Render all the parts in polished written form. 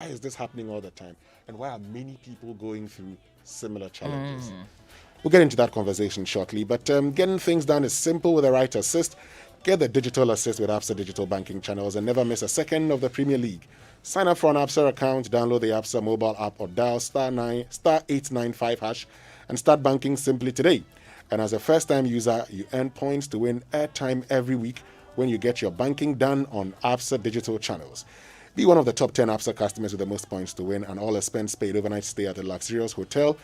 Why is this happening all the time? And why are many people going through similar challenges? We'll get into that conversation shortly, but getting things done is simple with the right assist. Get the digital assist with ABSA digital banking channels and never miss a second of the Premier League. Sign up for an ABSA account, download the ABSA mobile app or dial *895 hash and start banking simply today. And as a first-time user, you earn points to win airtime every week when you get your banking done on ABSA digital channels. Be one of the top 10 ABSA customers with the most points to win an all-expense paid overnight stay at a luxurious hotel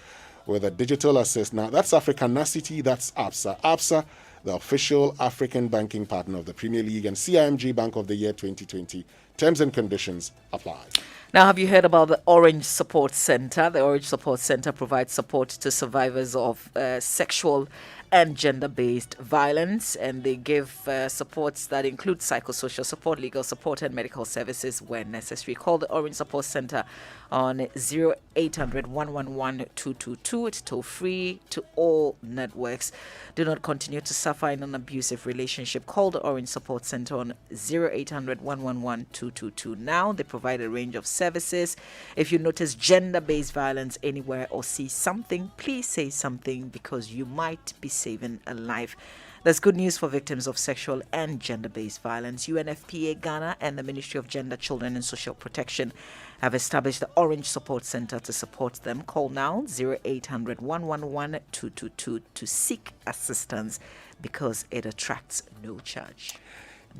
with a digital assist. Now, that's Africanacity, that's ABSA. ABSA, the official African banking partner of the Premier League and CIMG Bank of the Year 2020. Terms and conditions apply. Now, have you heard about the Orange Support Center? The Orange Support Center provides support to survivors of sexual and gender-based violence, and they give supports that include psychosocial support, legal support, and medical services when necessary. Call the Orange Support Center on 0800 111 222. It's toll-free to all networks. Do not continue to suffer in an abusive relationship. Call the Orange Support Center on 0800 111 222. Now, they provide a range of services. If you notice gender-based violence anywhere or see something, please say something because you might be saving a life. There's good news for victims of sexual and gender-based violence. UNFPA Ghana and the Ministry of Gender, Children and Social Protection have established the Orange Support Center to support them. Call now 0800 111 222 to seek assistance because it attracts no charge.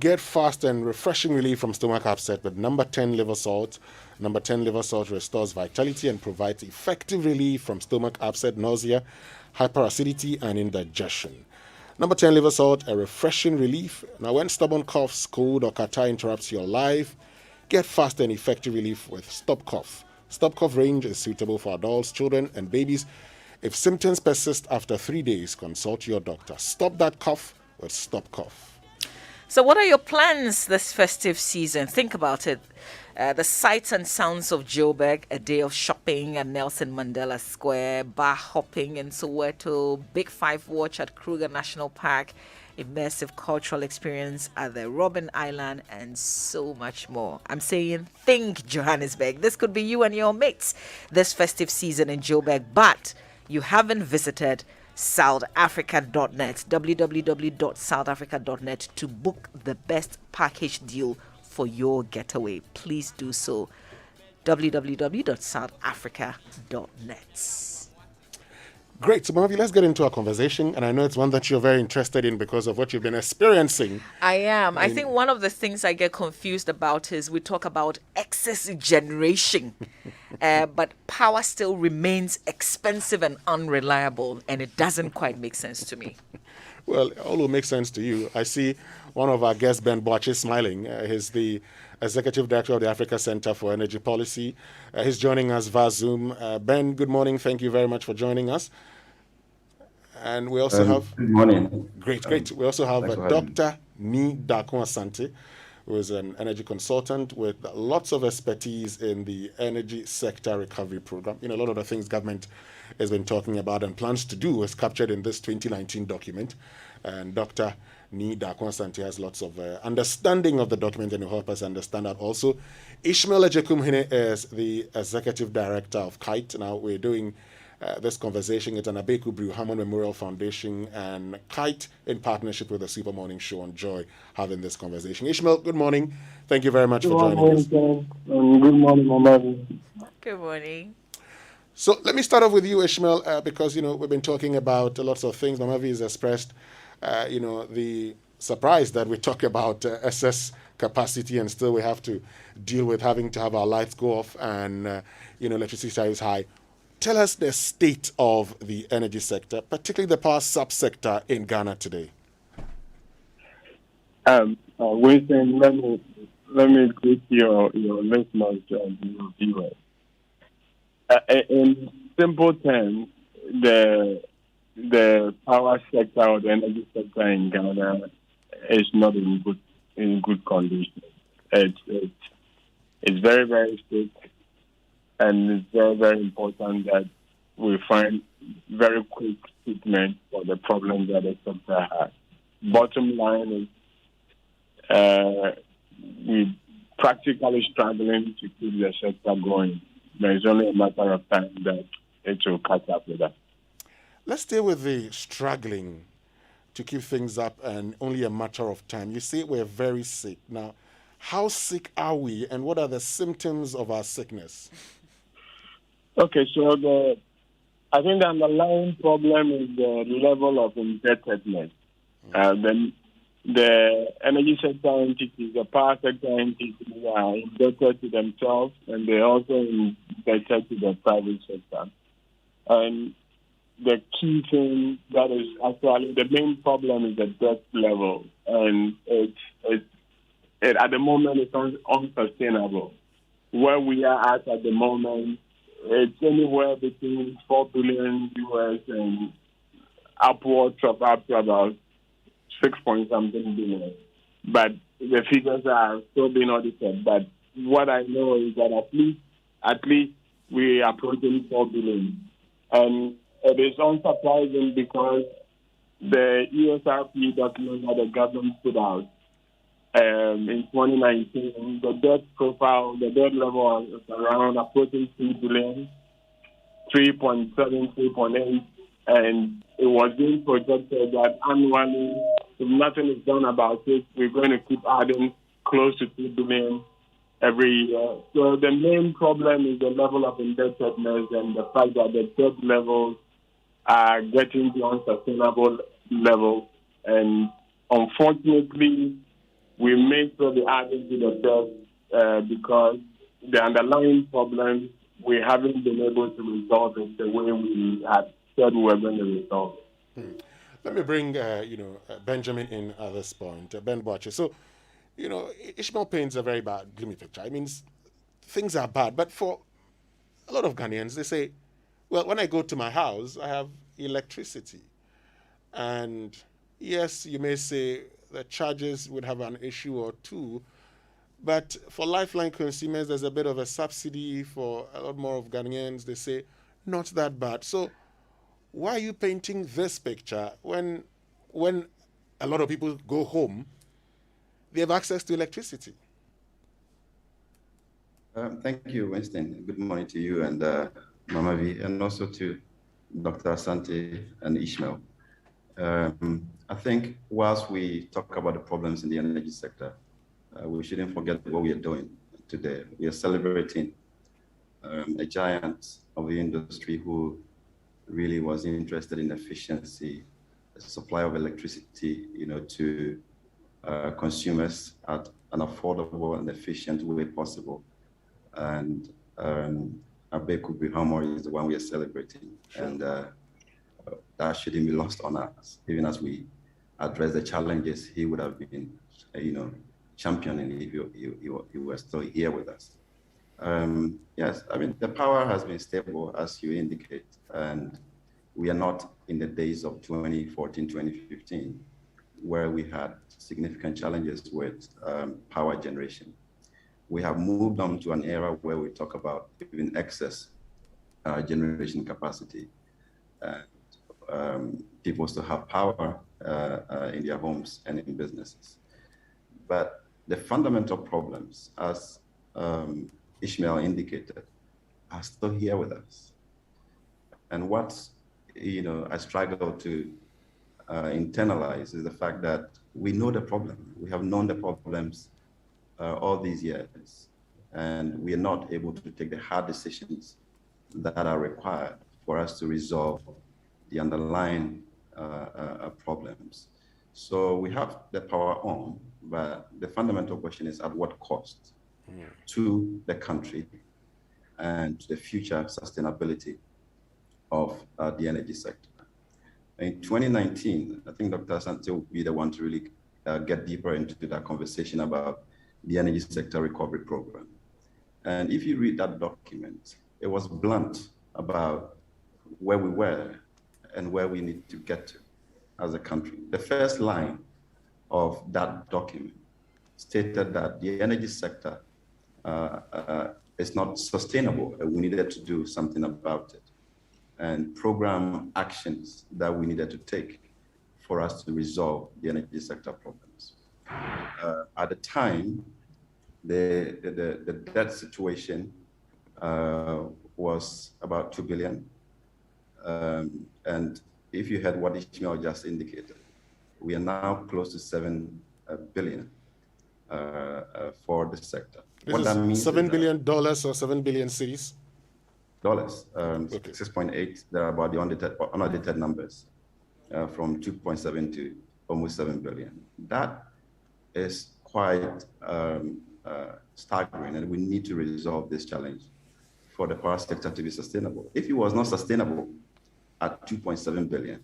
Get fast and refreshing relief from stomach upset with number 10 liver salt. Number 10 liver salt restores vitality and provides effective relief from stomach upset, nausea, hyperacidity, and indigestion. Number 10 liver salt, a refreshing relief. Now, when stubborn coughs, cold, or catarrh interrupts your life, get fast and effective relief with Stop Cough. Stop Cough range is suitable for adults, children, and babies. If symptoms persist after 3 days, consult your doctor. Stop that cough with Stop Cough. So what are your plans this festive season? Think about it. The sights and sounds of Joburg, a day of shopping at Nelson Mandela Square, bar hopping in Soweto, Big Five watch at Kruger National Park, immersive cultural experience at the Robben Island, and so much more. I'm saying think Johannesburg. This could be you and your mates this festive season in Joburg, but you haven't visited southafrica.net, www.southafrica.net to book the best package deal for your getaway. Please do so. www.southafrica.net. Great. So, Mavi, let's get into our conversation. And I know it's one that you're very interested in because of what you've been experiencing. I am. I think one of the things I get confused about is we talk about excess generation, but power still remains expensive and unreliable, and it doesn't quite make sense to me. Well, it all will make sense to you. I see one of our guests, Ben Boakye, smiling. He's the Executive Director of the Africa Center for Energy Policy. He's joining us via Zoom. Ben, good morning. Thank you very much for joining us. And we also have... Good morning. Great. We also have Dr. Nii Darko Asante, who is an energy consultant with lots of expertise in the energy sector recovery program. You know, a lot of the things government has been talking about and plans to do is captured in this 2019 document. And Dr. Nii Darko Asante has lots of understanding of the document and will help us understand that also. Ishmael Edjekumhene is the Executive Director of KITE. Now, we're doing this conversation at an Abeku Brew Hammond Memorial Foundation and KITE in partnership with the Super Morning Show on Joy having this conversation. Ishmael, good morning. Thank you very much for joining us. Good morning, Mama. Good morning. So let me start off with you, Ishmael, because, you know, we've been talking about lots of things. Mamavi has expressed, the surprise that we talk about excess capacity and still we have to deal with having to have our lights go off and, electricity is high. Tell us the state of the energy sector, particularly the power subsector in Ghana today. Winston, let me greet your listeners and your viewers. In simple terms, the power sector or the energy sector in Ghana is not in good condition. It's very, very sick, and it's very, very important that we find very quick treatment for the problems that the sector has. Bottom line is we practically struggling to keep the sector going. It's only a matter of time that it will catch up with us. Let's stay with the struggling to keep things up and only a matter of time. You say we're very sick. Now, how sick are we and what are the symptoms of our sickness? Okay, so I think the underlying problem is the level of indebtedness. The energy sector entities, the power sector entities are indebted to themselves and they're also indebted to the private sector. And the key thing that is actually the main problem is the debt level, and it at the moment it's unsustainable. Where we are at the moment, it's anywhere between $4 billion US and upwards of up to about 6-point-something billion. But the figures are still being audited. But what I know is that at least we are approaching 4 billion, and it is unsurprising because the ESRP document that the government put out in 2019, the debt profile, the debt level is around approaching 3 billion, 3.7, 3.8, and it was being projected that annually, if nothing is done about it, we're going to keep adding close to 2 billion every year. So the main problem is the level of indebtedness and the fact that the debt levels are getting to unsustainable levels. And unfortunately, we may still be adding to the debt because the underlying problem, we haven't been able to resolve it the way we had said we were going to resolve it. Let me bring, Benjamin in at this point, Ben Boakye. So, Ishmael paints a very bad, gloomy picture. I mean, things are bad, but for a lot of Ghanaians, they say, well, when I go to my house, I have electricity. And yes, you may say the charges would have an issue or two, but for lifeline consumers, there's a bit of a subsidy. For a lot more of Ghanaians, they say, not that bad. So why are you painting this picture when a lot of people go home, they have access to electricity? Thank you, Winston. Good morning to you and Mama V, and also to Dr. Asante and Ishmael. I think whilst we talk about the problems in the energy sector, we shouldn't forget what we are doing today. We are celebrating a giant of the industry who really was interested in efficiency, supply of electricity, to consumers at an affordable and efficient way possible. And Edjekumhene is the one we are celebrating. Sure. And that shouldn't be lost on us, even as we address the challenges he would have been, championing if you were still here with us. Yes, I mean, the power has been stable, as you indicate, and we are not in the days of 2014, 2015, where we had significant challenges with power generation. We have moved on to an era where we talk about even excess generation capacity. People still have power in their homes and in businesses. But the fundamental problems, as Ishmael indicated, are still here with us. And what I struggle to internalize is the fact that we know the problem. We have known the problems all these years, and we are not able to take the hard decisions that are required for us to resolve the underlying problems. So we have the power on, but the fundamental question is at what cost to the country and to the future sustainability of the energy sector. In 2019, I think Dr. Asante will be the one to really get deeper into that conversation about the energy sector recovery program. And if you read that document, it was blunt about where we were and where we need to get to as a country. The first line of that document stated that the energy sector is not sustainable and we needed to do something about it, and program actions that we needed to take for us to resolve the energy sector problems. At the time, the debt situation was about 2 billion. And if you had what Ishmael just indicated, we are now close to 7 billion for the sector. This what that means $7 billion or 7 billion cedis? Dollars. Okay. 6.8, they're about the unaudited numbers from 2.7 to almost 7 billion. That is quite staggering, and we need to resolve this challenge for the power sector to be sustainable. If it was not sustainable at 2.7 billion,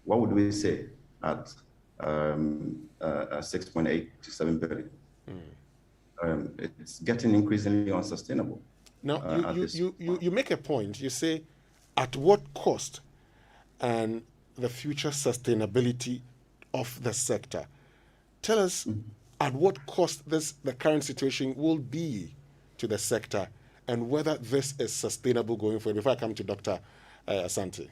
what would we say at 6.8 to 7 billion? It's getting increasingly unsustainable. Now, you make a point. You say, at what cost and the future sustainability of the sector. Tell us at what cost the current situation will be to the sector and whether this is sustainable going forward. Before I come to Dr. Asante.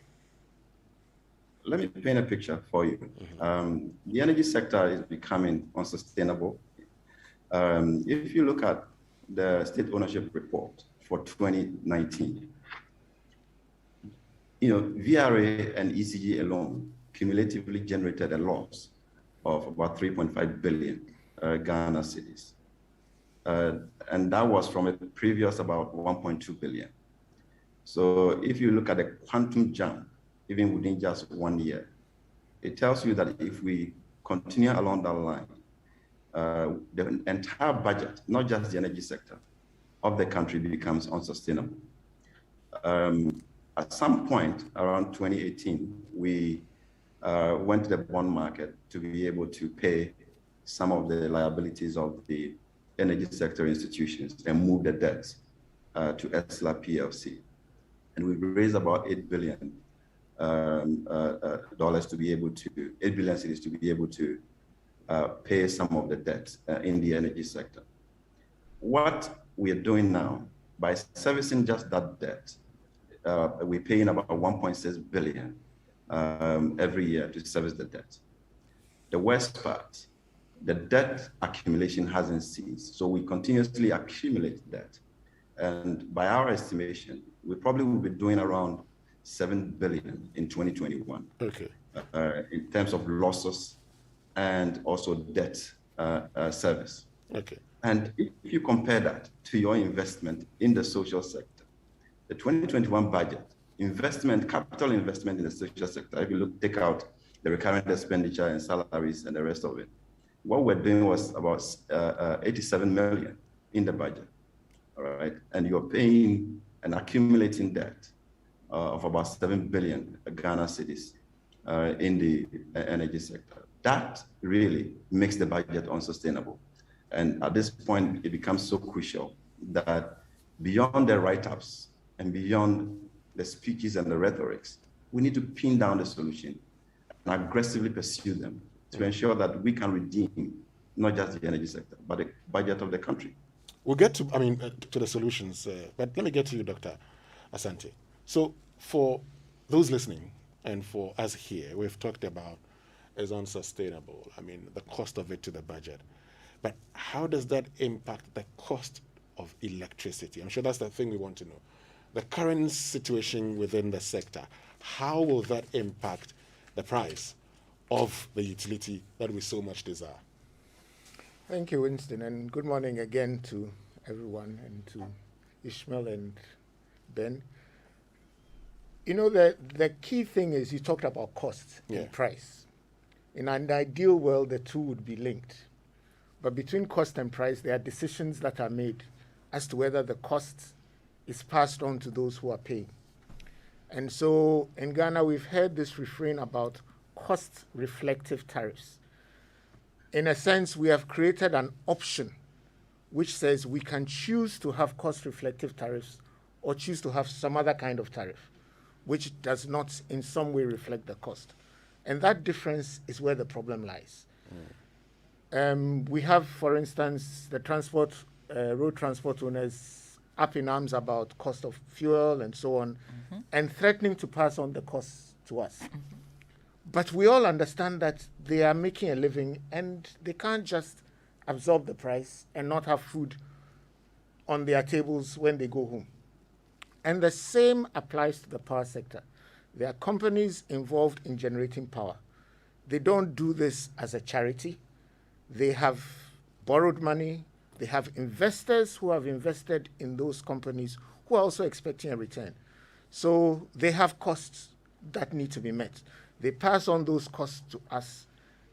Let me paint a picture for you. The energy sector is becoming unsustainable. If you look at the state ownership report for 2019, VRA and ECG alone cumulatively generated a loss of about 3.5 billion Ghana cedis. And that was from a previous about 1.2 billion. So if you look at the quantum jump, even within just 1 year, it tells you that if we continue along that line, the entire budget, not just the energy sector, of the country becomes unsustainable. At some point around 2018, we went to the bond market to be able to pay some of the liabilities of the energy sector institutions and move the debts to ESRP PLC. And we raised about $8 billion to be able to, 8 billion cedis to be able to pay some of the debts in the energy sector. What we are doing now, by servicing just that debt, we're paying about 1.6 billion every year to service the debt. The worst part, the debt accumulation hasn't ceased. So we continuously accumulate debt. And by our estimation, we probably will be doing around 7 billion in 2021. Okay. In terms of losses and also debt service. Okay. And if you compare that to your investment in the social sector, the 2021 budget, capital investment in the social sector, if you take out the recurrent expenditure and salaries and the rest of it, what we're doing was about 87 million in the budget, all right? And you're paying and accumulating debt of about 7 billion Ghana cedis in the energy sector. That really makes the budget unsustainable. And at this point, it becomes so crucial that beyond the write-ups and beyond the speeches and the rhetorics, we need to pin down the solution and aggressively pursue them to ensure that we can redeem not just the energy sector, but the budget of the country. We'll get to, to the solutions, but let me get to you, Dr. Asante. So for those listening and for us here, we've talked about is unsustainable. The cost of it to the budget. But how does that impact the cost of electricity? I'm sure that's the thing we want to know. The current situation within the sector, how will that impact the price of the utility that we so much desire? Thank you, Winston, and good morning again to everyone and to Ishmael and Ben. The key thing is you talked about cost and price. In an ideal world, the two would be linked. But between cost and price, there are decisions that are made as to whether the cost is passed on to those who are paying. And so in Ghana, we've heard this refrain about cost-reflective tariffs. In a sense, we have created an option which says we can choose to have cost-reflective tariffs or choose to have some other kind of tariff, which does not in some way reflect the cost. And that difference is where the problem lies. We have, for instance, the road transport owners up in arms about cost of fuel and so on, and threatening to pass on the costs to us. But we all understand that they are making a living and they can't just absorb the price and not have food on their tables when they go home. And the same applies to the power sector. There are companies involved in generating power. They don't do this as a charity. They have borrowed money. They have investors who have invested in those companies who are also expecting a return. So they have costs that need to be met. They pass on those costs to us.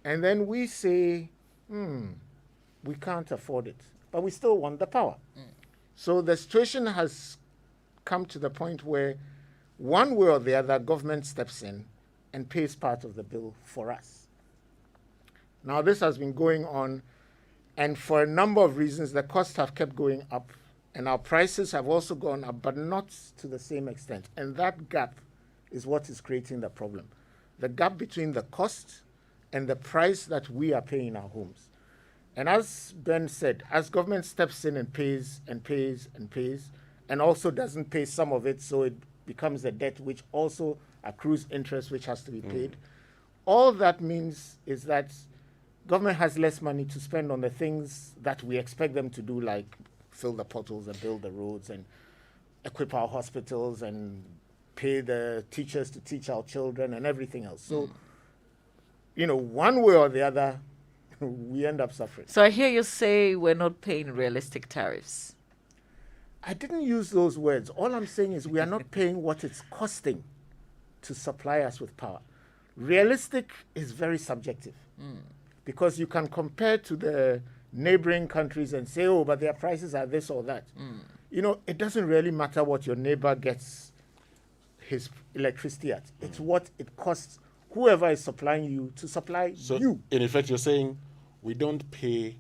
And then we say, we can't afford it, but we still want the power. So the situation has come to the point where one way or the other, government steps in and pays part of the bill for us. Now, this has been going on, and for a number of reasons, the costs have kept going up, and our prices have also gone up, but not to the same extent. And that gap is what is creating the problem. The gap between the cost and the price that we are paying in our homes. And as Ben said, as government steps in and pays and pays and pays, and also doesn't pay some of it, so it becomes a debt which also accrues interest which has to be paid. All that means is that government has less money to spend on the things that we expect them to do, like fill the potholes and build the roads and equip our hospitals and pay the teachers to teach our children and everything else. So, one way or the other, we end up suffering. So I hear you say we're not paying realistic tariffs. I didn't use those words. All I'm saying is we are not paying what it's costing to supply us with power. Realistic is very subjective because you can compare to the neighboring countries and say, oh, but their prices are this or that. It doesn't really matter what your neighbor gets his electricity at. It's what it costs whoever is supplying you to supply you. In effect, you're saying we don't pay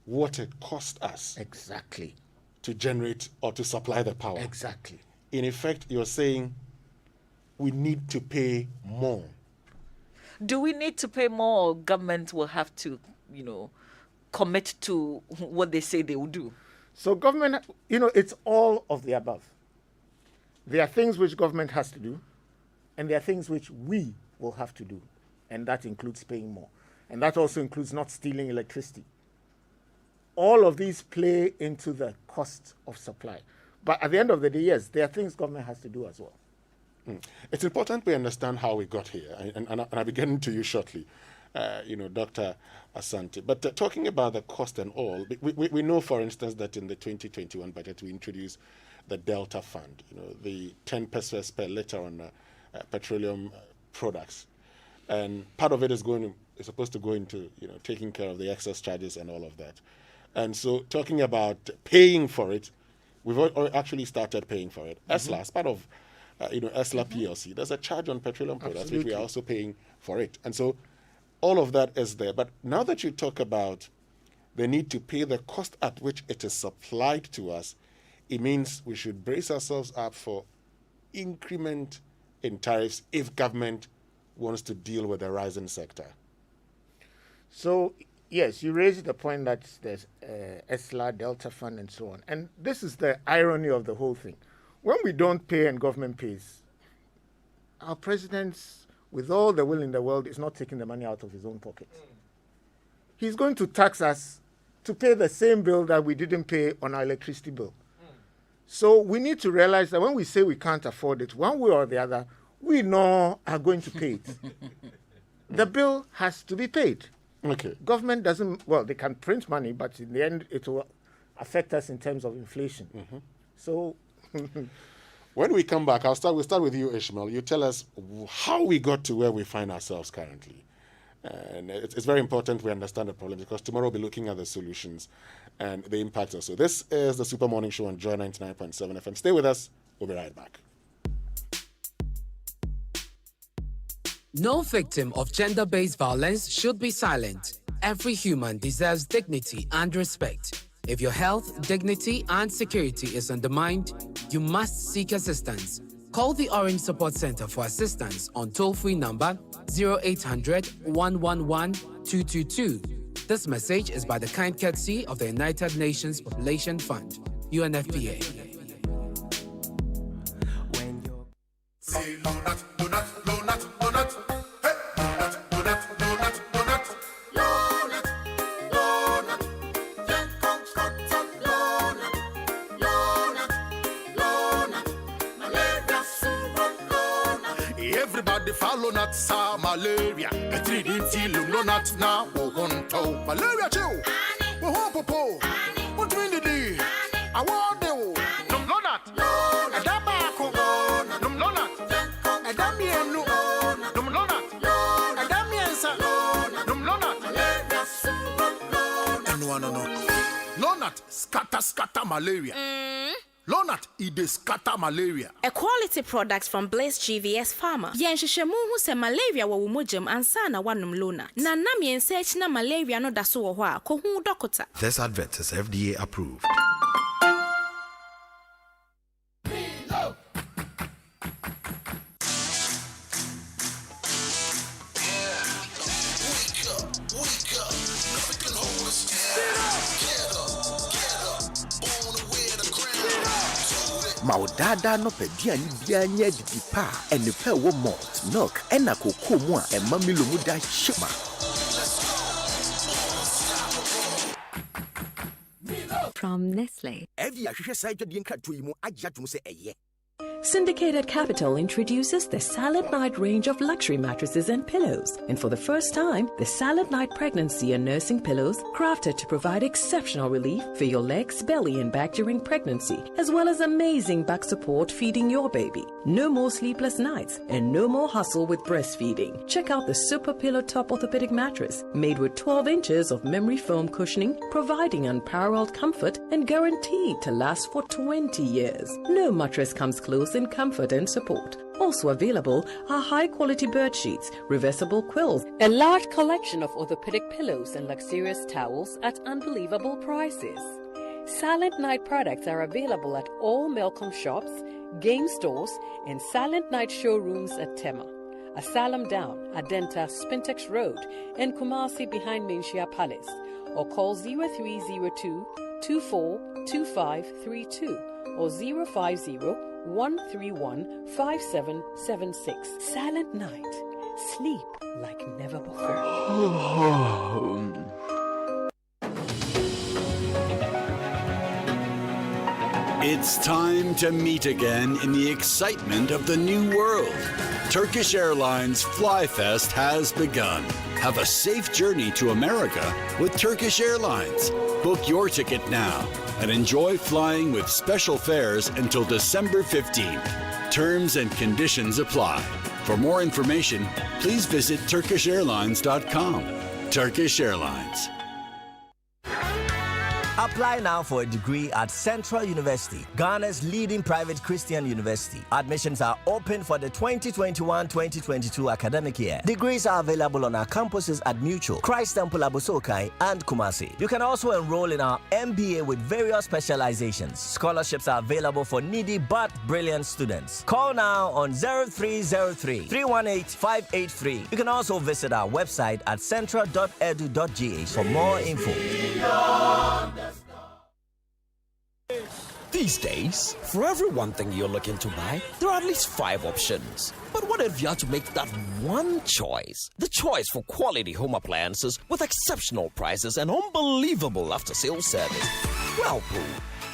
what it costs us. Exactly. To generate or to supply the power. Exactly. In effect, you're saying we need to pay more. Do we need to pay more, or government will have to, commit to what they say they will do? So government, it's all of the above. There are things which government has to do, and there are things which we will have to do, and that includes paying more. And that also includes not stealing electricity. All of these play into the cost of supply. But at the end of the day, yes, there are things government has to do as well. It's important we understand how we got here, and I'll be getting to you shortly, Dr. Asante. But talking about the cost and all, we know, for instance, that in the 2021 budget, we introduced the Delta Fund, the 10 pesos per liter on petroleum products. And part of it is supposed to go into, taking care of the excess charges and all of that. And so talking about paying for it, we've actually started paying for it. ESLA, as part of, ESLA PLC, there's a charge on petroleum products, which we are also paying for it. And so all of that is there. But now that you talk about the need to pay the cost at which it is supplied to us, it means we should brace ourselves up for increment in tariffs if government wants to deal with the rising sector. So, yes, you raised the point that there's ESLA, Delta Fund, and so on. And this is the irony of the whole thing. When we don't pay and government pays, our president, with all the will in the world, is not taking the money out of his own pocket. He's going to tax us to pay the same bill that we didn't pay on our electricity bill. So we need to realize that when we say we can't afford it, one way or the other, we know are going to pay it. The bill has to be paid. Okay. Government doesn't, they can print money, but in the end, it will affect us in terms of inflation. So when we come back, we'll start with you, Ishmael. You tell us how we got to where we find ourselves currently. And it's very important we understand the problem, because tomorrow we'll be looking at the solutions and the impacts also. This is the Super Morning Show on Joy 99.7 FM. Stay with us. We'll be right back. No victim of gender-based violence should be silent. Every human deserves dignity and respect. If your health, dignity, and security is undermined, you must seek assistance. Call the Orange Support Center for assistance on toll-free number 0800 111 222. This message is by the kind courtesy of the United Nations Population Fund, UNFPA. everybody follow not sa malaria. A 3D till no not now. Malaria chill. Popo. What do you do? I want you. No not. A dabako. No not. A damian. No not. A damiansa. No not. No not. Scatter malaria. Lonat, it is scatter malaria. A quality product from Blaze GVS Pharma. Yenshishemu who say malaria wa umujim ansana wanum Lonat. Na nami ensearch na malaria no daso wa ko hu dokota. This advert is FDA approved. Maudada no pediani bianye di pa and pe wo malt milk ena koko mu a emma milomu da shima. From Nestle. Syndicated Capital introduces the Silent Night range of luxury mattresses and pillows. And for the first time, the Silent Night Pregnancy and Nursing Pillows, crafted to provide exceptional relief for your legs, belly, and back during pregnancy, as well as amazing back support feeding your baby. No more sleepless nights and no more hustle with breastfeeding. Check out the Super Pillow Top Orthopedic Mattress, made with 12 inches of memory foam cushioning, providing unparalleled comfort and guaranteed to last for 20 years. No mattress comes close in comfort and support. Also available are high-quality bed sheets, reversible quills, a large collection of orthopedic pillows and luxurious towels at unbelievable prices. Silent Night products are available at all Melcom shops, game stores, and Silent Night showrooms at Tema, Asylum Down, Adenta, Spintex Road, and Kumasi behind Menchia Palace, or call 0302 242532 or 050-131-5776. Silent Night. Sleep like never before. It's time to meet again in the excitement of the new world. Turkish Airlines FlyFest has begun. Have a safe journey to America with Turkish Airlines. Book your ticket now and enjoy flying with special fares until December 15th. Terms and conditions apply. For more information, please visit turkishairlines.com. Turkish Airlines. Apply now for a degree at Central University, Ghana's leading private Christian university. Admissions are open for the 2021-2022 academic year. Degrees are available on our campuses at Mutual, Christ Temple Abosokai, and Kumasi. You can also enroll in our MBA with various specializations. Scholarships are available for needy but brilliant students. Call now on 0303-318-583. You can also visit our website at central.edu.gh for more info. These days, for every one thing you're looking to buy, there are at least 5 options. But what if you had to make that one choice? The choice for quality home appliances with exceptional prices and unbelievable after-sales service. Whirlpool.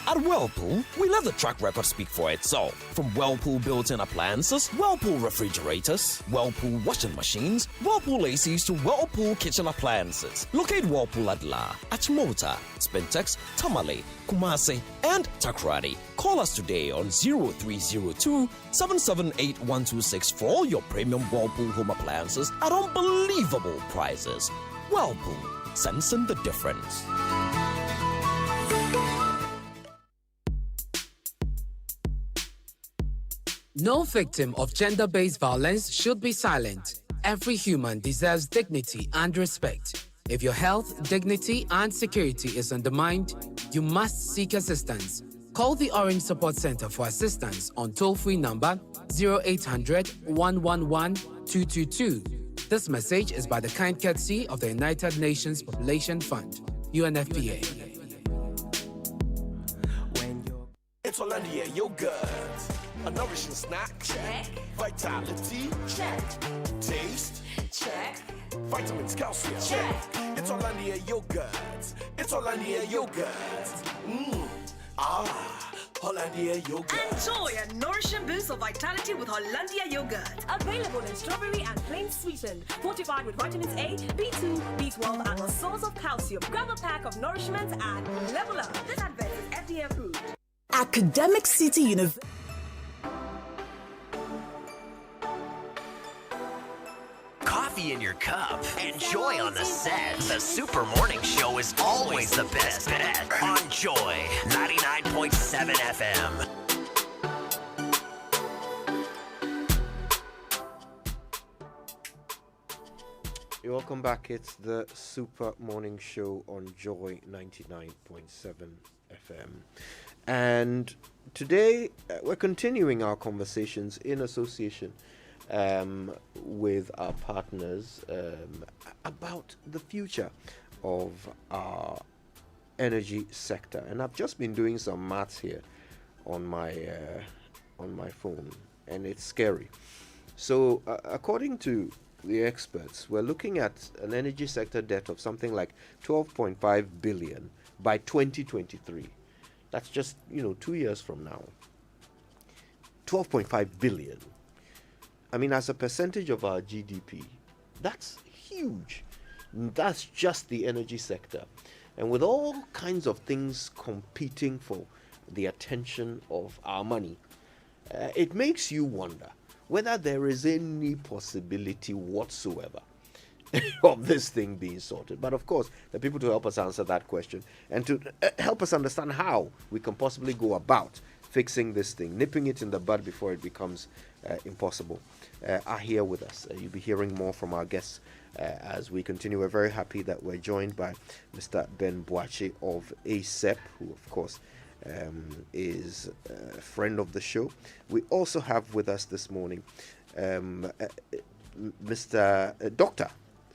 At Whirlpool, we let the track record speak for itself. From Whirlpool built-in appliances, Whirlpool refrigerators, Whirlpool washing machines, Whirlpool ACs to Whirlpool kitchen appliances. Locate Whirlpool at La, Achimota, Spintex, Tamale, Kumasi, and Takrady. Call us today on 0302-778-126 for all your premium Whirlpool home appliances at unbelievable prices. Whirlpool, sensing the difference. No victim of gender-based violence should be silent. Every human deserves dignity and respect. If your health, dignity, and security is undermined, you must seek assistance. Call the Orange Support Center for assistance on toll-free number 0800-111-222. This message is by the kind courtesy of the United Nations Population Fund, UNFPA. It's Hollandia yogurt. A nourishing snack. Check. Vitality. Check. Taste. Check. Vitamins, calcium. Check. It's Hollandia yogurt. It's Hollandia yogurt. Hollandia yogurt. Enjoy a nourishing boost essence of vitality with Hollandia yogurt. Available in strawberry and plain sweetened. Fortified with vitamins A, B2, B12, and a source of calcium. Grab a pack of nourishment and level up. This advert is FDA approved. Academic City University. Coffee in your cup. Enjoy on the set. The Super Morning Show is always the best bet. On Joy 99.7 FM. Welcome back. It's the Super Morning Show on Joy 99.7 FM. And today we're continuing our conversations in association with our partners about the future of our energy sector. And I've just been doing some maths here on my phone, and it's scary. So according to the experts, we're looking at an energy sector debt of something like 12.5 billion by 2023. That's just 2 years from now. 12.5 billion. I mean, as a percentage of our GDP, that's huge. That's just the energy sector. And with all kinds of things competing for the attention of our money, it makes you wonder whether there is any possibility whatsoever of this thing being sorted. But of course, the people to help us answer that question and to help us understand how we can possibly go about fixing this thing, nipping it in the bud before it becomes impossible, are here with us. You'll be hearing more from our guests as we continue. We're very happy that we're joined by Mr. Ben Boakye of ACEP, who of course is a friend of the show. We also have with us this morning Mr. Dr.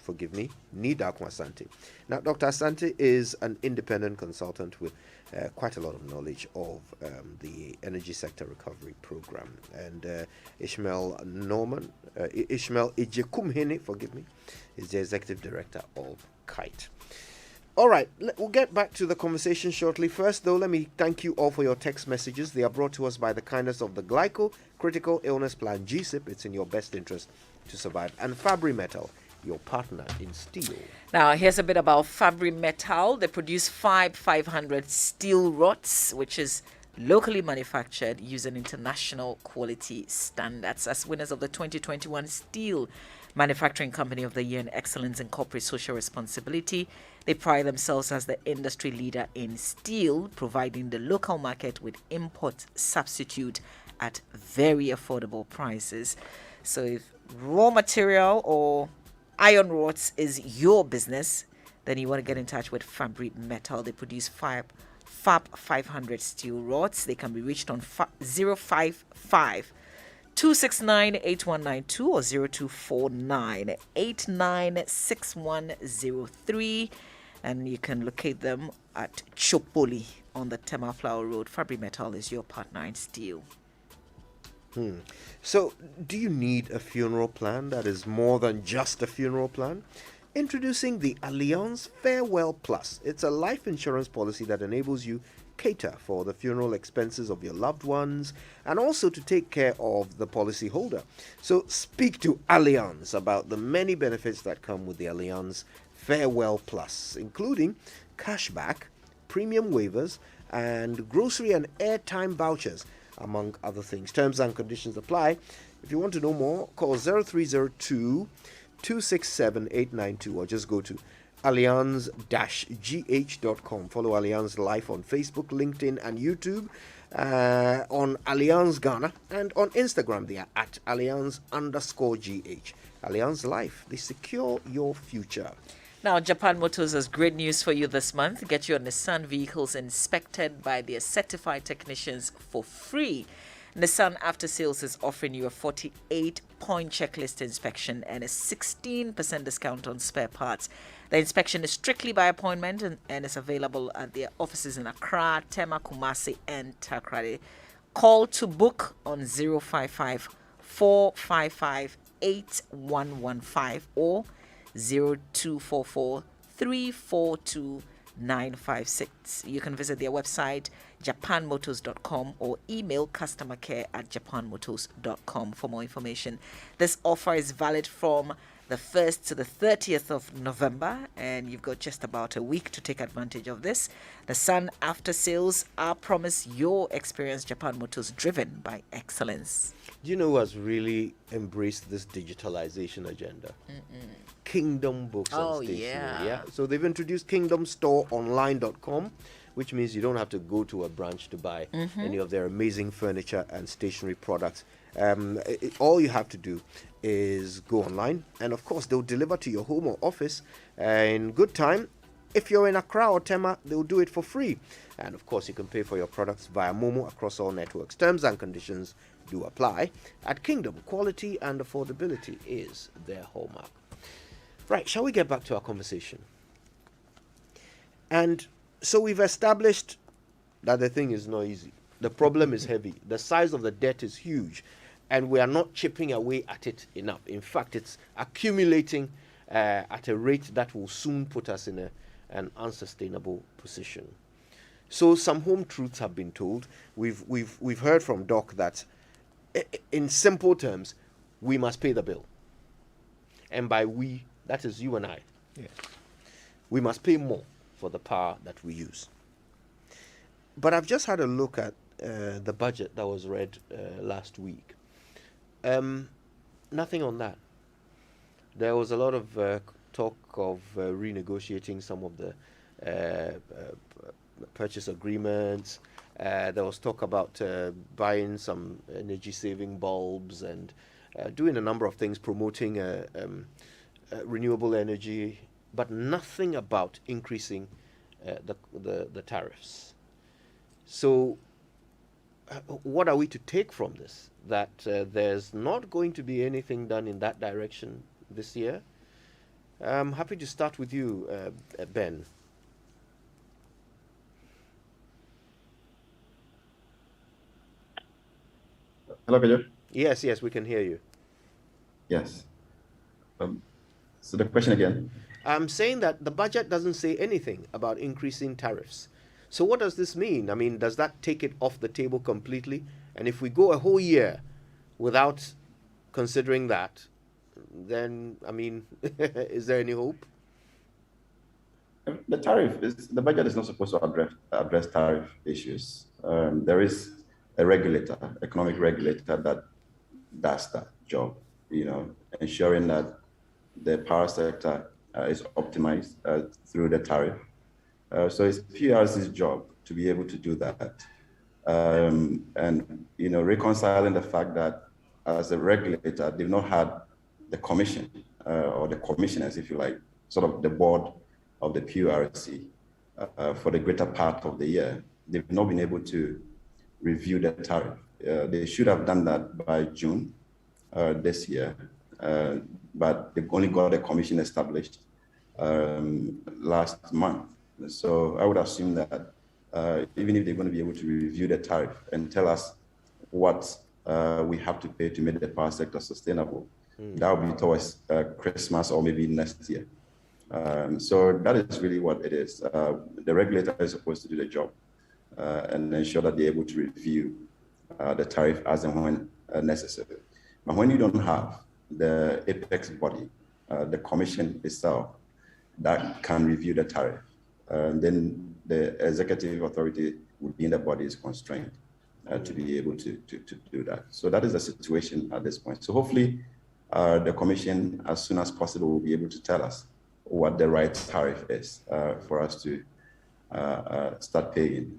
Nii Darko Asante. Now, Dr. Asante is an independent consultant with quite a lot of knowledge of the energy sector recovery program. And Ishmael Edjekumhene, is the executive director of KITE. All right, we'll get back to the conversation shortly. First, though, let me thank you all for your text messages. They are brought to us by the kindness of the Glyco Critical Illness Plan, GCIP. It's in your best interest to survive. And Fabri Metal, your partner in steel. Now, here's a bit about Fabri Metal. They produce 500 steel rods, which is locally manufactured using international quality standards. As winners of the 2021 Steel Manufacturing Company of the Year in Excellence in Corporate Social Responsibility, they pride themselves as the industry leader in steel, providing the local market with import substitute at very affordable prices. So if raw material or iron rods is your business, then you want to get in touch with Fabri Metal. They produce Fab 500 steel rods. They can be reached on 055 269 8192 or 0249 896103. And you can locate them at Chopoli on the Tema Flower Road. Fabri Metal is your partner in steel. So, do you need a funeral plan that is more than just a funeral plan? Introducing the Allianz Farewell Plus. It's a life insurance policy that enables you cater for the funeral expenses of your loved ones and also to take care of the policyholder. So speak to Allianz about the many benefits that come with the Allianz Farewell Plus, including cashback, premium waivers, and grocery and airtime vouchers, among other things. Terms and conditions apply. If you want to know more, call 0302 267 892 or just go to allianz-gh.com. Follow Allianz Life on Facebook, LinkedIn, and YouTube. On Allianz Ghana and on Instagram, they are at Allianz_GH. Allianz Life, they secure your future. Now, Japan Motors has great news for you this month. Get your Nissan vehicles inspected by their certified technicians for free. Nissan After Sales is offering you a 48-point checklist inspection and a 16% discount on spare parts. The inspection is strictly by appointment and is available at their offices in Accra, Tema, Kumasi, and Takrady. Call to book on 055 455 8115 or 0244 342 956. You can visit their website japanmotors.com or email customercare@japanmotors.com for more information. This offer is valid from the 1st to the 30th of November, and you've got just about a week to take advantage of this. The Sun After Sales are promise your experience Japan Motors, driven by excellence. Do you know who has really embraced this digitalization agenda? Kingdom Books and Stationery. Yeah. So they've introduced kingdomstoreonline.com, which means you don't have to go to a branch to buy any of their amazing furniture and stationery products. All you have to do is go online, and of course they'll deliver to your home or office in good time. If you're in Accra or Tema, they'll do it for free. And of course you can pay for your products via Momo across all networks. Terms and conditions do apply. At Kingdom, quality and affordability is their hallmark. Right, shall we get back to our conversation? And so we've established that the thing is not easy. The problem is heavy. The size of the debt is huge, and we are not chipping away at it enough. In fact, it's accumulating at a rate that will soon put us in an unsustainable position. So some home truths have been told. We've heard from Doc that, in simple terms, we must pay the bill. And by we, that is you and I. Yes. We must pay more for the power that we use. But I've just had a look at the budget that was read last week. Nothing on that. There was a lot of talk of renegotiating some of the purchase agreements. There was talk about buying some energy-saving bulbs and doing a number of things, promoting renewable energy, but nothing about increasing the tariffs. So what are we to take from this? That there's not going to be anything done in that direction this year? I'm happy to start with you, Ben. Hello, Kojo. Yes, we can hear you. Yes. So the question again? I'm saying that the budget doesn't say anything about increasing tariffs. So what does this mean? I mean, does that take it off the table completely? And if we go a whole year without considering that, then, I mean, is there any hope? The budget is not supposed to address tariff issues. There is a regulator, economic regulator, that does that job, ensuring that the power sector is optimized through the tariff. So it's PRC's job to be able to do that. And, reconciling the fact that as a regulator, they've not had the commission or the commissioners, if you like, sort of the board of the PRC for the greater part of the year. They've not been able to review the tariff. They should have done that by June this year, but they've only got a commission established last month. So I would assume that even if they're going to be able to review the tariff and tell us what we have to pay to make the power sector sustainable, that will be towards Christmas or maybe next year. So that is really what it is. The regulator is supposed to do the job and ensure that they're able to review the tariff as and when necessary. But when you don't have the apex body, the commission itself, that can review the tariff, then the executive authority within the body is constrained to be able to do that. So that is the situation at this point. So hopefully the commission, as soon as possible, will be able to tell us what the right tariff is for us to start paying.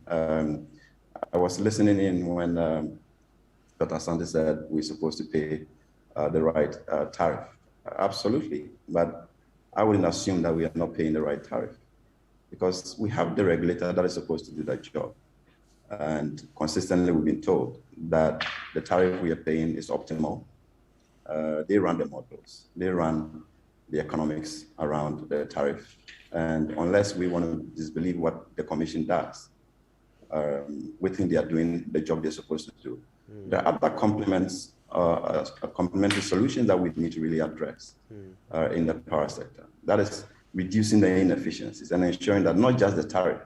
I was listening in when Dr. Asante said we're supposed to pay the right tariff. Absolutely, but I wouldn't assume that we are not paying the right tariff, because we have the regulator that is supposed to do that job. And consistently we've been told that the tariff we are paying is optimal. They run the models, they run the economics around the tariff. And unless we want to disbelieve what the commission does, we think they are doing the job they're supposed to do. There are other complementary solutions that we need to really address in the power sector. That is reducing the inefficiencies and ensuring that not just the tariff,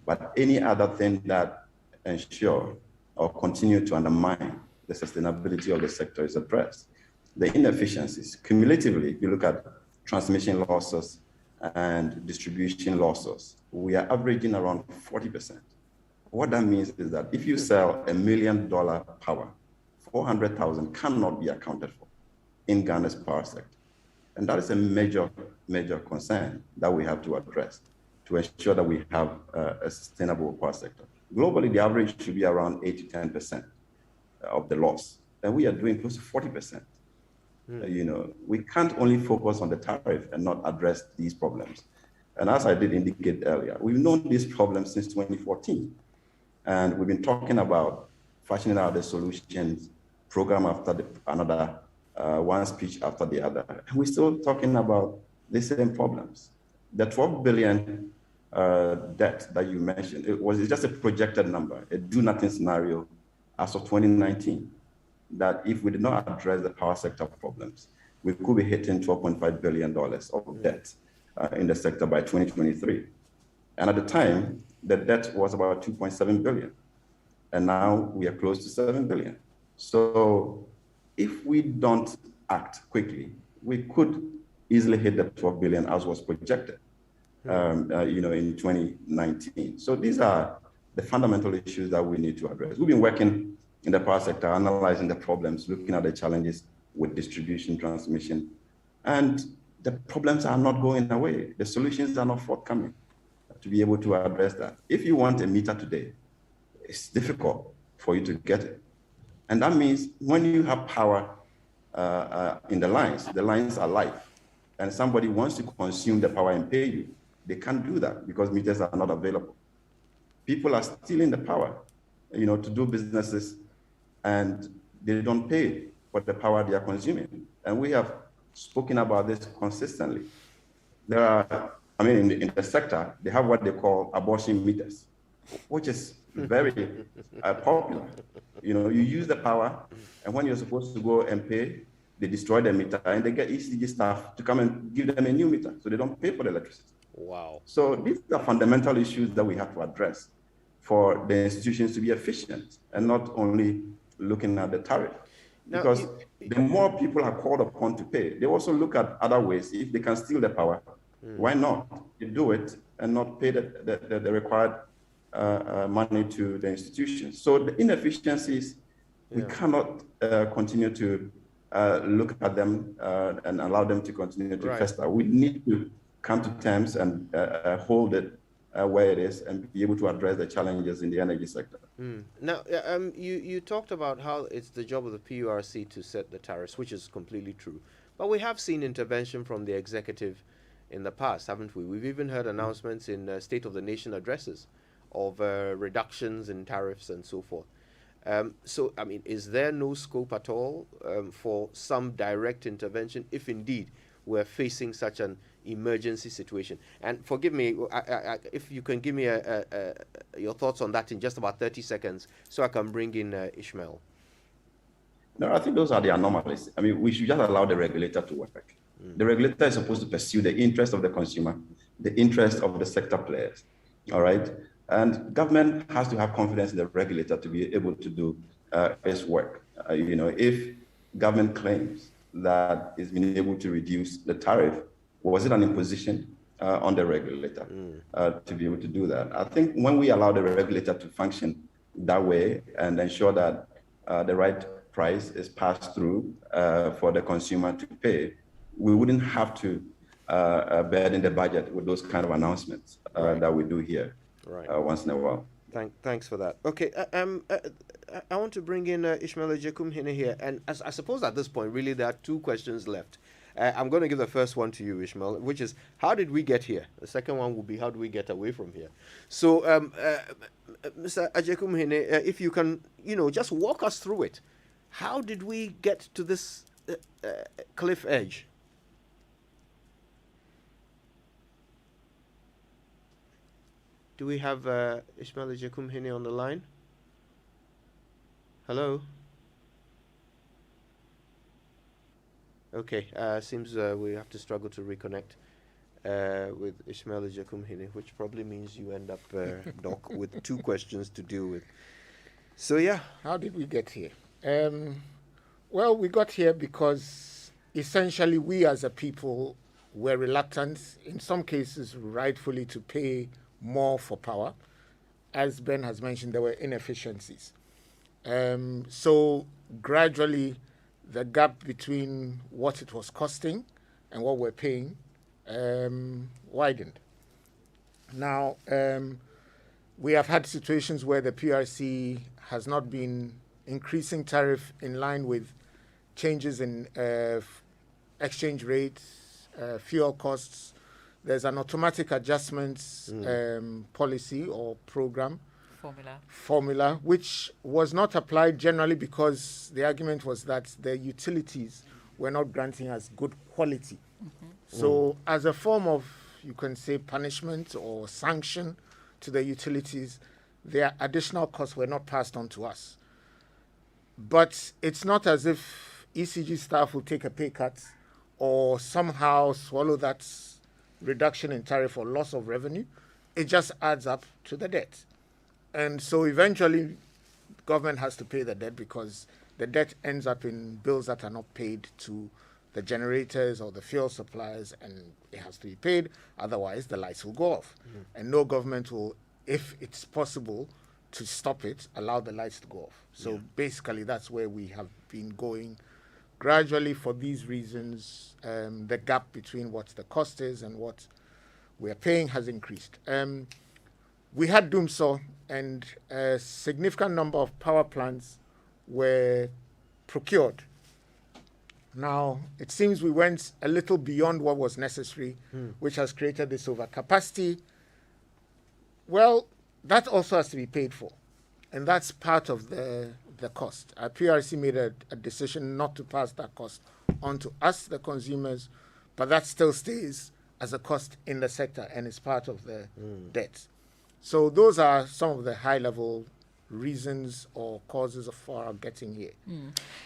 but any other thing that ensure or continue to undermine the sustainability of the sector is addressed. The inefficiencies, cumulatively, if you look at transmission losses and distribution losses, we are averaging around 40%. What that means is that if you sell $1 million power, 400,000 cannot be accounted for in Ghana's power sector. And that is a major, major concern that we have to address to ensure that we have a sustainable power sector. Globally, the average should be around 8 to 10% of the loss. And we are doing close to 40%. We can't only focus on the tariff and not address these problems. And as I did indicate earlier, we've known these problems since 2014. And we've been talking about fashioning out the solutions, program after another, one speech after the other. And we're still talking about the same problems. The 12 billion debt that you mentioned, it's just a projected number, a do-nothing scenario as of 2019, that if we did not address the power sector problems, we could be hitting $12.5 billion of debt in the sector by 2023. And at the time, the debt was about 2.7 billion. And now we are close to 7 billion. So if we don't act quickly, we could easily hit the 12 billion as was projected, in 2019. So these are the fundamental issues that we need to address. We've been working in the power sector, analyzing the problems, looking at the challenges with distribution, transmission, and the problems are not going away. The solutions are not forthcoming to be able to address that. If you want a meter today, it's difficult for you to get it. And that means when you have power in the lines are live, and somebody wants to consume the power and pay you, they can't do that because meters are not available. People are stealing the power, to do businesses, and they don't pay for the power they are consuming. And we have spoken about this consistently. There are, in the sector, they have what they call abortion meters, which is very popular. You use the power, and when you're supposed to go and pay, they destroy the meter, and they get ECG staff to come and give them a new meter, so they don't pay for the electricity. Wow. So these are fundamental issues that we have to address for the institutions to be efficient and not only looking at the tariff. Now, because the more people are called upon to pay, they also look at other ways. If they can steal the power, why not? You do it and not pay the required money to the institutions. So the inefficiencies, we cannot continue to look at them and allow them to continue to fester. We need to come to terms and hold it where it is and be able to address the challenges in the energy sector. Now, you talked about how it's the job of the PURC to set the tariffs, which is completely true. But we have seen intervention from the executive in the past, haven't we? We've even heard announcements in State of the Nation addresses of reductions in tariffs and so forth. Is there no scope at all for some direct intervention if indeed we're facing such an emergency situation? And forgive me, if you can give me your thoughts on that in just about 30 seconds so I can bring in Ishmael. No, I think those are the anomalies. We should just allow the regulator to work. The regulator is supposed to pursue the interest of the consumer, the interest of the sector players, all right? And government has to have confidence in the regulator to be able to do its work. If government claims that it's been able to reduce the tariff, was it an imposition on the regulator to be able to do that? I think when we allow the regulator to function that way and ensure that the right price is passed through for the consumer to pay, we wouldn't have to burden the budget with those kind of announcements that we do here once in a while. Thanks for that. Okay, I want to bring in Ishmael Edjekumhene here, and I suppose at this point, really, there are two questions left. I'm going to give the first one to you, Ishmael, which is, how did we get here? The second one will be, how do we get away from here? So, Mr. Edjekumhene, if you can, just walk us through it. How did we get to this cliff edge? Do we have Ishmael Edjekumhene on the line? Hello? Okay, seems we have to struggle to reconnect with Ishmael Edjekumhene, which probably means you end up, Doc, with two questions to deal with. So, yeah. How did we get here? Well, we got here because essentially we as a people were reluctant, in some cases rightfully, to pay more for power. As Ben has mentioned, there were inefficiencies. So gradually, the gap between what it was costing and what we're paying widened. Now, we have had situations where the PRC has not been increasing tariff in line with changes in exchange rates, fuel costs. There's an automatic adjustments policy or program. Formula, which was not applied generally because the argument was that the utilities were not granting us good quality. So as a form of, you can say, punishment or sanction to the utilities, their additional costs were not passed on to us. But it's not as if ECG staff will take a pay cut or somehow swallow that reduction in tariff or loss of revenue. It just adds up to the debt. And so eventually, government has to pay the debt because the debt ends up in bills that are not paid to the generators or the fuel suppliers, and it has to be paid. Otherwise, the lights will go off. And no government will, if it's possible to stop it, allow the lights to go off. So basically, that's where we have been going gradually for these reasons. The gap between what the cost is and what we're paying has increased. We had Doomsaw, and a significant number of power plants were procured. Now, it seems we went a little beyond what was necessary, which has created this overcapacity. Well, that also has to be paid for, and that's part of the cost. Our PRC made a decision not to pass that cost on to us, the consumers, but that still stays as a cost in the sector and is part of the debt. So those are some of the high-level reasons or causes for our getting here.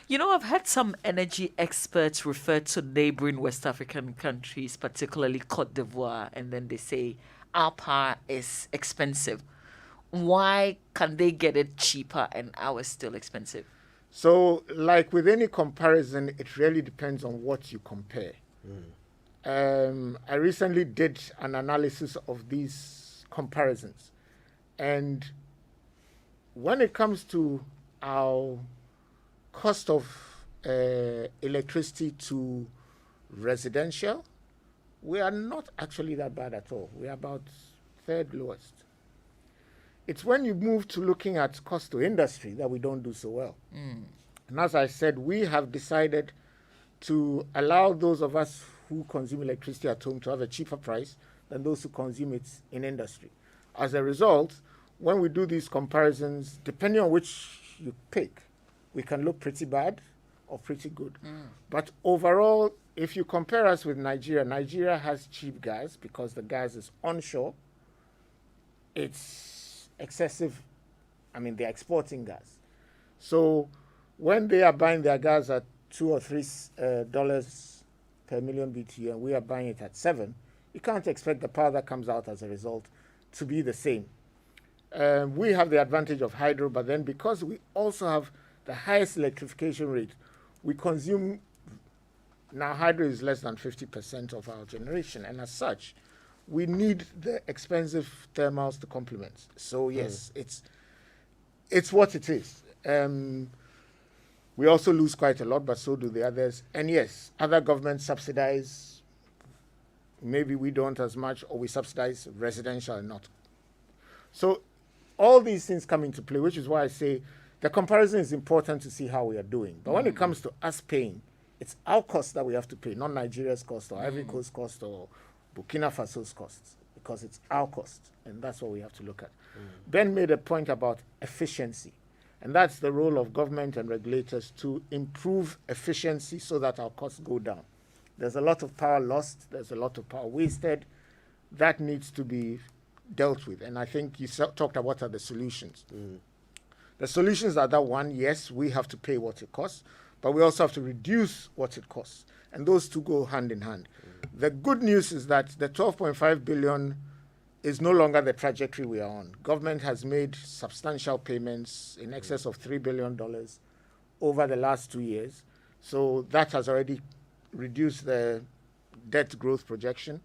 You know, I've had some energy experts refer to neighboring West African countries, particularly Cote d'Ivoire, and then they say our power is expensive. Why can they get it cheaper and ours still expensive? So, like with any comparison, it really depends on what you compare. I recently did an analysis of these comparisons, and when it comes to our cost of electricity to residential, we are not actually that bad at all. We are about third lowest. It's when you move to looking at cost to industry that we don't do so well. And as I said, we have decided to allow those of us who consume electricity at home to have a cheaper price than those who consume it in industry. As a result, when we do these comparisons, depending on which you pick, we can look pretty bad or pretty good. But overall, if you compare us with Nigeria, Nigeria has cheap gas because the gas is onshore. It's excessive. I mean, they're exporting gas. So when they are buying their gas at $2 or $3 per million BTU and we are buying it at $7, you can't expect the power that comes out as a result to be the same. We have the advantage of hydro, but then because we also have the highest electrification rate, we consume, now hydro is less than 50% of our generation, and as such, we need the expensive thermals to complement. So yes, it's what it is. We also lose quite a lot, but so do the others. And yes, other governments subsidize. Maybe we don't as much, or we subsidize residential and not. So all these things come into play, which is why I say the comparison is important to see how we are doing. But when it comes to us paying, it's our cost that we have to pay, not Nigeria's cost or Ivory Coast's cost or Burkina Faso's costs, because it's our cost, and that's what we have to look at. Ben made a point about efficiency, and that's the role of government and regulators to improve efficiency so that our costs go down. There's a lot of power lost. There's a lot of power wasted. That needs to be dealt with. And I think you talked about what are the solutions. The solutions are that one, yes, we have to pay what it costs, but we also have to reduce what it costs. And those two go hand in hand. The good news is that the 12.5 billion is no longer the trajectory we are on. Government has made substantial payments in excess of $3 billion over the last 2 years. So that has already reduced the debt growth projection.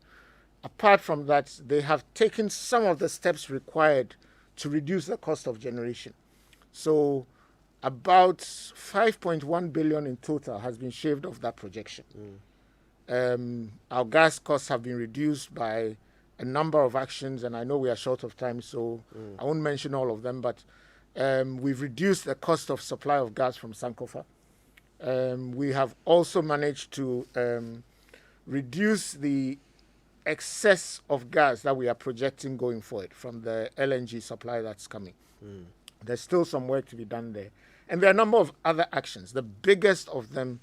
Apart from that, they have taken some of the steps required to reduce the cost of generation. So about 5.1 billion in total has been shaved off that projection. Our gas costs have been reduced by a number of actions, and I know we are short of time, so I won't mention all of them, but we've reduced the cost of supply of gas from Sankofa. We have also managed to reduce the excess of gas that we are projecting going forward from the LNG supply that's coming. There's still some work to be done there. And there are a number of other actions. The biggest of them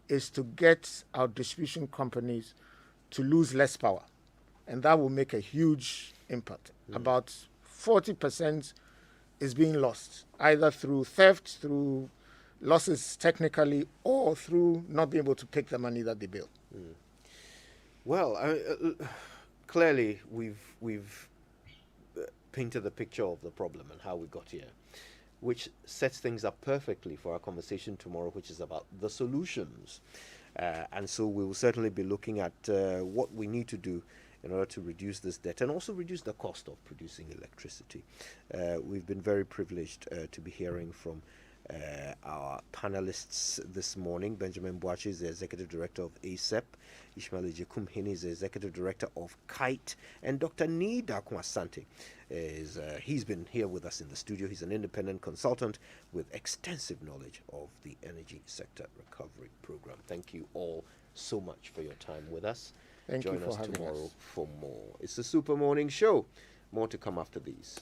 is to get our distribution companies to lose less power. And that will make a huge impact. About 40% is being lost, either through theft, through losses technically, or through not being able to pick the money that they bill. Well, clearly we've painted the picture of the problem and how we got here, which sets things up perfectly for our conversation tomorrow, which is about the solutions. And so we will certainly be looking at what we need to do in order to reduce this debt and also reduce the cost of producing electricity. We've been very privileged to be hearing from our panelists this morning. Benjamin Boakye is the Executive Director of ACEP. Ishmael Edjekumhene is the Executive Director of KITE. And Dr. Nii Darko Asante is, he's been here with us in the studio. He's an independent consultant with extensive knowledge of the energy sector recovery program. Thank you all so much for your time with us. Join us tomorrow for more. It's the Super Morning Show. More to come after these.